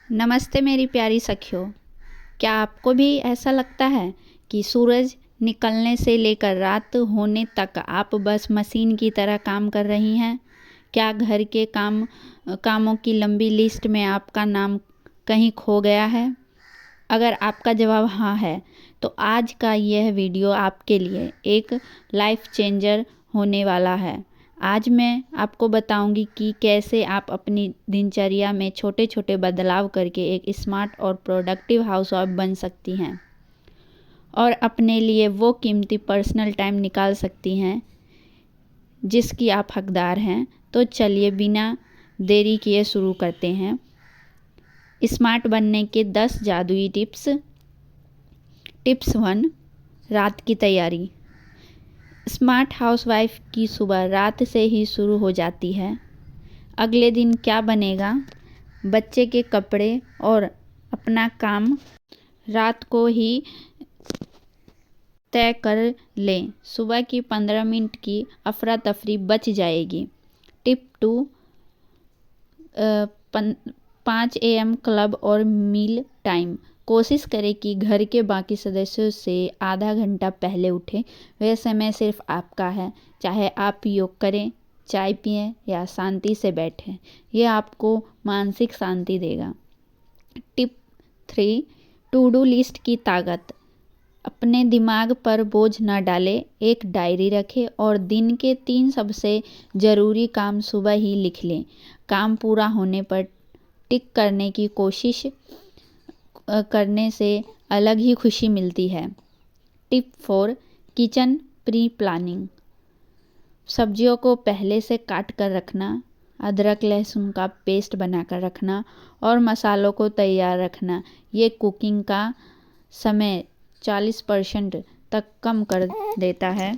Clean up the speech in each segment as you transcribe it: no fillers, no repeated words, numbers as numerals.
नमस्ते मेरी प्यारी सखियों। क्या आपको भी ऐसा लगता है कि सूरज निकलने से लेकर रात होने तक आप बस मशीन की तरह काम कर रही हैं? क्या घर के कामों की लंबी लिस्ट में आपका नाम कहीं खो गया है? अगर आपका जवाब हाँ है तो आज का यह वीडियो आपके लिए एक लाइफ चेंजर होने वाला है। आज मैं आपको बताऊंगी कि कैसे आप अपनी दिनचर्या में छोटे छोटे बदलाव करके एक स्मार्ट और प्रोडक्टिव हाउसवाइफ बन सकती हैं और अपने लिए वो कीमती पर्सनल टाइम निकाल सकती हैं जिसकी आप हकदार हैं। तो चलिए बिना देरी किए शुरू करते हैं। स्मार्ट बनने के 10 जादुई टिप्स। टिप्स 1, रात की तैयारी। स्मार्ट हाउसवाइफ की सुबह रात से ही शुरू हो जाती है। अगले दिन क्या बनेगा, बच्चे के कपड़े और अपना काम रात को ही तय कर लें। सुबह की 15 मिनट की अफरा तफरी बच जाएगी। टिप 2, 5 AM क्लब और मील टाइम। कोशिश करें कि घर के बाकी सदस्यों से आधा घंटा पहले उठें। वह समय सिर्फ आपका है, चाहे आप योग करें, चाय पिएं या शांति से बैठें। यह आपको मानसिक शांति देगा। टिप 3, टू डू लिस्ट की ताकत। अपने दिमाग पर बोझ न डालें। एक डायरी रखें और दिन के 3 सबसे ज़रूरी काम सुबह ही लिख लें। काम पूरा होने पर टिक करने की कोशिश करने से अलग ही खुशी मिलती है। Tip 4, kitchen pre planning. सब्जियों को पहले से काट कर रखना, अदरक लहसुन का पेस्ट बनाकर रखना और मसालों को तैयार रखना। ये कुकिंग का समय 40% तक कम कर देता है।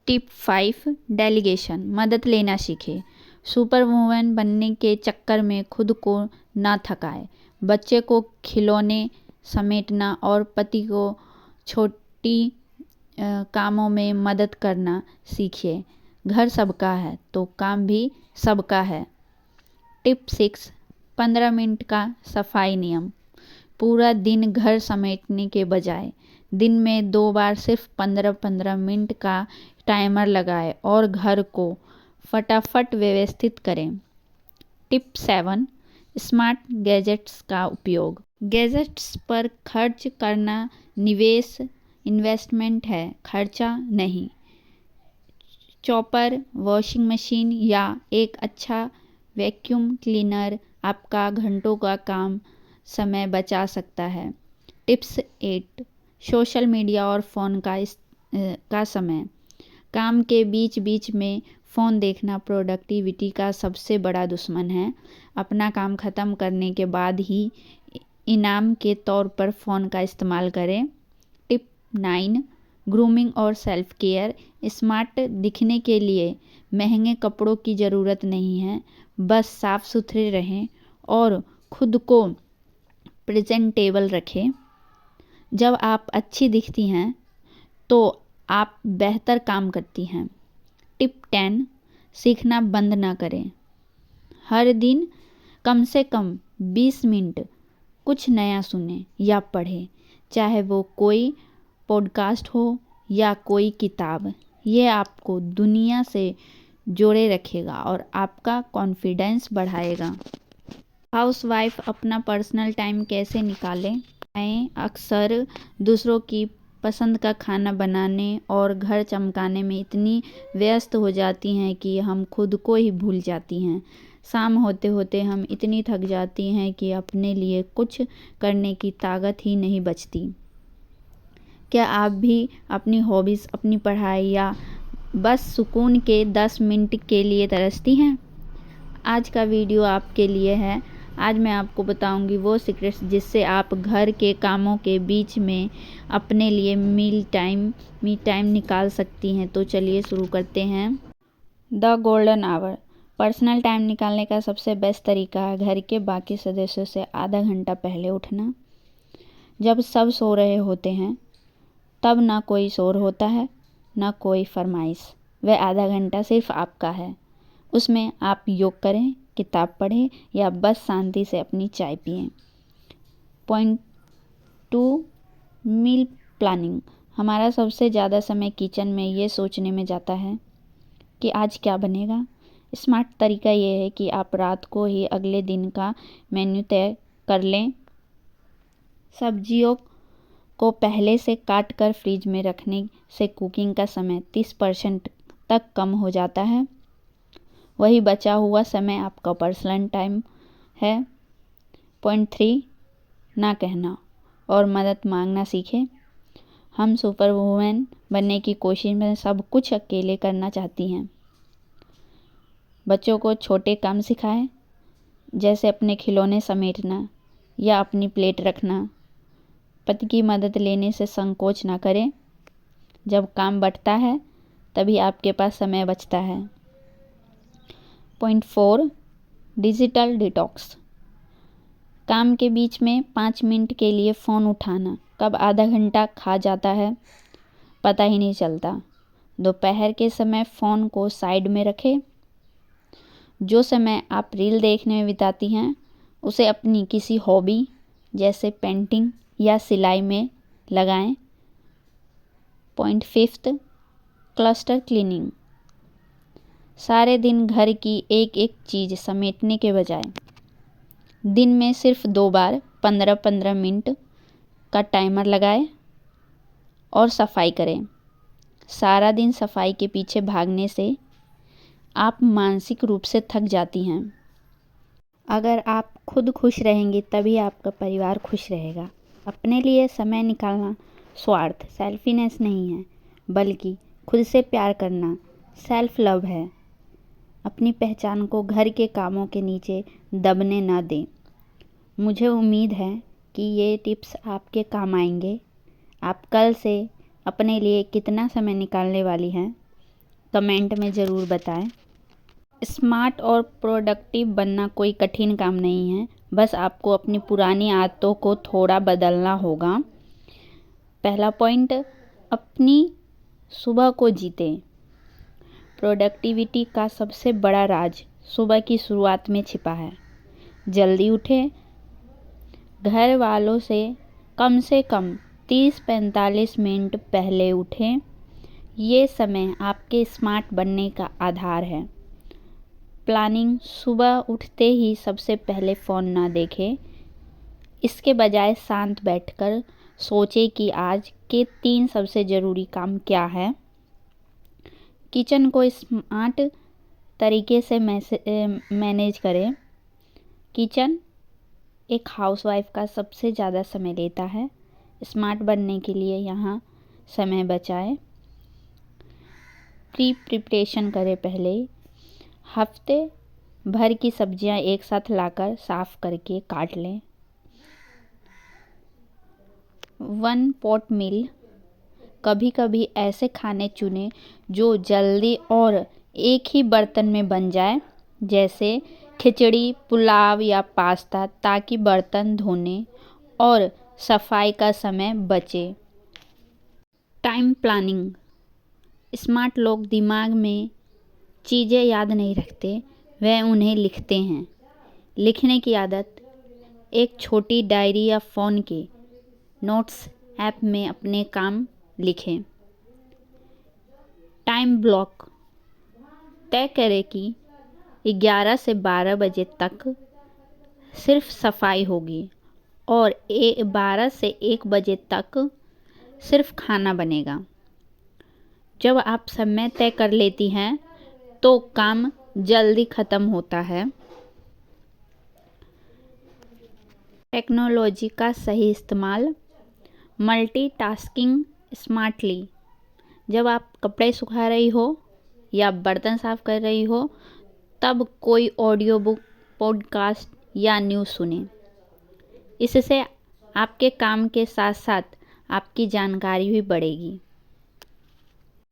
Tip 5, delegation. मदद लेना सीखें। सुपर वुमन बनने के चक्कर में खुद को ना थकाएं। बच्चे को खिलौने समेटना और पति को छोटी कामों में मदद करना सीखिए। घर सबका है तो काम भी सबका है। टिप 6, 15 मिनट का सफाई नियम। पूरा दिन घर समेटने के बजाय दिन में 2 बार सिर्फ 15-15 मिनट का टाइमर लगाएं और घर को फटाफट व्यवस्थित करें। टिप 7, स्मार्ट गैजेट्स का उपयोग। गैजेट्स पर खर्च करना निवेश इन्वेस्टमेंट है, खर्चा नहीं। चॉपर, वॉशिंग मशीन या एक अच्छा वैक्यूम क्लीनर आपका घंटों का काम समय बचा सकता है। टिप्स 8, सोशल मीडिया और फ़ोन का समय। काम के बीच बीच में फ़ोन देखना प्रोडक्टिविटी का सबसे बड़ा दुश्मन है। अपना काम ख़त्म करने के बाद ही इनाम के तौर पर फ़ोन का इस्तेमाल करें। टिप 9, ग्रूमिंग और सेल्फ केयर। स्मार्ट दिखने के लिए महंगे कपड़ों की ज़रूरत नहीं है, बस साफ़ सुथरे रहें और खुद को प्रेजेंटेबल रखें। जब आप अच्छी दिखती हैं तो आप बेहतर काम करती हैं। टिप 10, सीखना बंद ना करें। हर दिन कम से कम 20 मिनट कुछ नया सुनें या पढ़ें, चाहे वो कोई पॉडकास्ट हो या कोई किताब। ये आपको दुनिया से जोड़े रखेगा और आपका कॉन्फिडेंस बढ़ाएगा। हाउसवाइफ अपना पर्सनल टाइम कैसे निकालें? मैं अक्सर दूसरों की पसंद का खाना बनाने और घर चमकाने में इतनी व्यस्त हो जाती हैं कि हम खुद को ही भूल जाती हैं। शाम होते होते हम इतनी थक जाती हैं कि अपने लिए कुछ करने की ताकत ही नहीं बचती। क्या आप भी अपनी हॉबीज़, अपनी पढ़ाई या बस सुकून के 10 मिनट के लिए तरसती हैं? आज का वीडियो आपके लिए है। आज मैं आपको बताऊंगी वो सीक्रेट्स जिससे आप घर के कामों के बीच में अपने लिए मी टाइम निकाल सकती हैं। तो चलिए शुरू करते हैं। The golden hour. Personal time निकालने का सबसे बेस्ट तरीका है घर के बाकी सदस्यों से आधा घंटा पहले उठना। जब सब सो रहे होते हैं तब ना कोई शोर होता है, ना कोई फरमाइश। वह आधा घंटा सिर्फ आपका है। उसमें आप योग करें, किताब पढ़ें या बस शांति से अपनी चाय पिएं। Point 2 meal planning. हमारा सबसे ज़्यादा समय किचन में ये सोचने में जाता है कि आज क्या बनेगा। स्मार्ट तरीका ये है कि आप रात को ही अगले दिन का मेन्यू तय कर लें। सब्जियों को पहले से काट कर फ्रिज में रखने से कुकिंग का समय 30% तक कम हो जाता है। वही बचा हुआ समय आपका पर्सनल टाइम है। पॉइंट 3 ना कहना और मदद मांगना सीखें। हम सुपर वुमेन बनने की कोशिश में सब कुछ अकेले करना चाहती हैं। बच्चों को छोटे काम सिखाएं, जैसे अपने खिलौने समेटना या अपनी प्लेट रखना। पति की मदद लेने से संकोच ना करें। जब काम बंटता है तभी आपके पास समय बचता है। Point 4 digital detox. काम के बीच में 5 मिनट के लिए फ़ोन उठाना कब आधा घंटा खा जाता है पता ही नहीं चलता। दोपहर के समय फ़ोन को साइड में रखें। जो समय आप रील देखने में बिताती हैं उसे अपनी किसी हॉबी जैसे पेंटिंग या सिलाई में लगाएं। Point 5 cluster cleaning. सारे दिन घर की एक एक चीज़ समेटने के बजाय दिन में सिर्फ 2 बार 15-15 मिनट का टाइमर लगाएं और सफाई करें। सारा दिन सफाई के पीछे भागने से आप मानसिक रूप से थक जाती हैं। अगर आप खुद खुश रहेंगी तभी आपका परिवार खुश रहेगा। अपने लिए समय निकालना स्वार्थ सेल्फिनेस नहीं है, बल्कि खुद से प्यार करना सेल्फ लव है। अपनी पहचान को घर के कामों के नीचे दबने ना दें। मुझे उम्मीद है कि ये टिप्स आपके काम आएंगे। आप कल से अपने लिए कितना समय निकालने वाली हैं, कमेंट में ज़रूर बताएं। स्मार्ट और प्रोडक्टिव बनना कोई कठिन काम नहीं है, बस आपको अपनी पुरानी आदतों को थोड़ा बदलना होगा। पहला पॉइंट, अपनी सुबह को जीतें। प्रोडक्टिविटी का सबसे बड़ा राज सुबह की शुरुआत में छिपा है। जल्दी उठें। घर वालों से कम 30-45 मिनट पहले उठें। ये समय आपके स्मार्ट बनने का आधार है। प्लानिंग, सुबह उठते ही सबसे पहले फ़ोन ना देखें। इसके बजाय शांत बैठकर सोचें कि आज के 3 सबसे ज़रूरी काम क्या है। किचन को स्मार्ट तरीके से मैनेज करें। किचन एक हाउसवाइफ का सबसे ज़्यादा समय लेता है। स्मार्ट बनने के लिए यहाँ समय बचाएं। प्रिपरेशन करें। पहले हफ्ते भर की सब्जियां एक साथ लाकर साफ करके काट लें। 1 पॉट मील। कभी कभी ऐसे खाने चुनें जो जल्दी और एक ही बर्तन में बन जाए, जैसे खिचड़ी, पुलाव या पास्ता, ताकि बर्तन धोने और सफाई का समय बचे। Time planning. स्मार्ट लोग दिमाग में चीज़ें याद नहीं रखते, वह उन्हें लिखते हैं। लिखने की आदत। एक छोटी डायरी या फ़ोन के नोट्स ऐप में अपने काम लिखें। Time block. तय करें कि 11 से 12 बजे तक सिर्फ सफाई होगी और 12 से 1 बजे तक सिर्फ खाना बनेगा। जब आप समय तय कर लेती हैं तो काम जल्दी ख़त्म होता है। टेक्नोलॉजी का सही इस्तेमाल। Multitasking smartly. जब आप कपड़े सुखा रही हो या बर्तन साफ कर रही हो तब कोई ऑडियो बुक, पॉडकास्ट या न्यूज़ सुने। इससे आपके काम के साथ साथ आपकी जानकारी भी बढ़ेगी।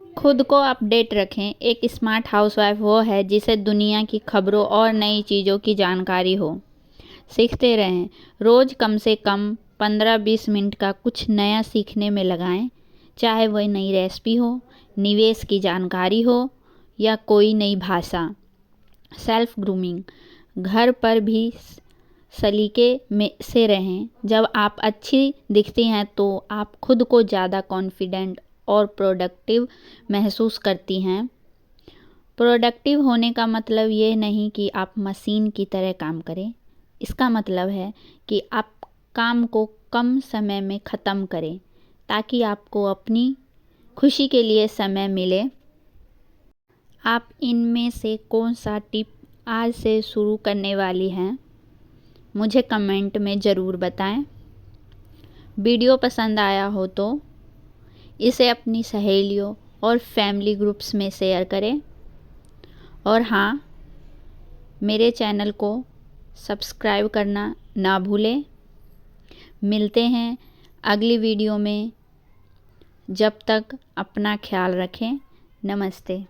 खुद को अपडेट रखें। एक स्मार्ट हाउसवाइफ वो है जिसे दुनिया की खबरों और नई चीज़ों की जानकारी हो। सीखते रहें। रोज़ कम से कम 15-20 मिनट का कुछ नया सीखने में लगाएं, चाहे वह नई रेसिपी हो, निवेश की जानकारी हो या कोई नई भाषा। Self grooming. घर पर भी सलीके में से रहें। जब आप अच्छी दिखती हैं तो आप खुद को ज़्यादा कॉन्फिडेंट और प्रोडक्टिव महसूस करती हैं। प्रोडक्टिव होने का मतलब ये नहीं कि आप मशीन की तरह काम करें। इसका मतलब है कि आप काम को कम समय में ख़त्म करें ताकि आपको अपनी खुशी के लिए समय मिले। आप इनमें से कौन सा टिप आज से शुरू करने वाली हैं, मुझे कमेंट में ज़रूर बताएं। वीडियो पसंद आया हो तो इसे अपनी सहेलियों और फैमिली ग्रुप्स में शेयर करें। और हाँ, मेरे चैनल को सब्सक्राइब करना ना भूलें। मिलते हैं अगली वीडियो में। जब तक अपना ख्याल रखें। नमस्ते।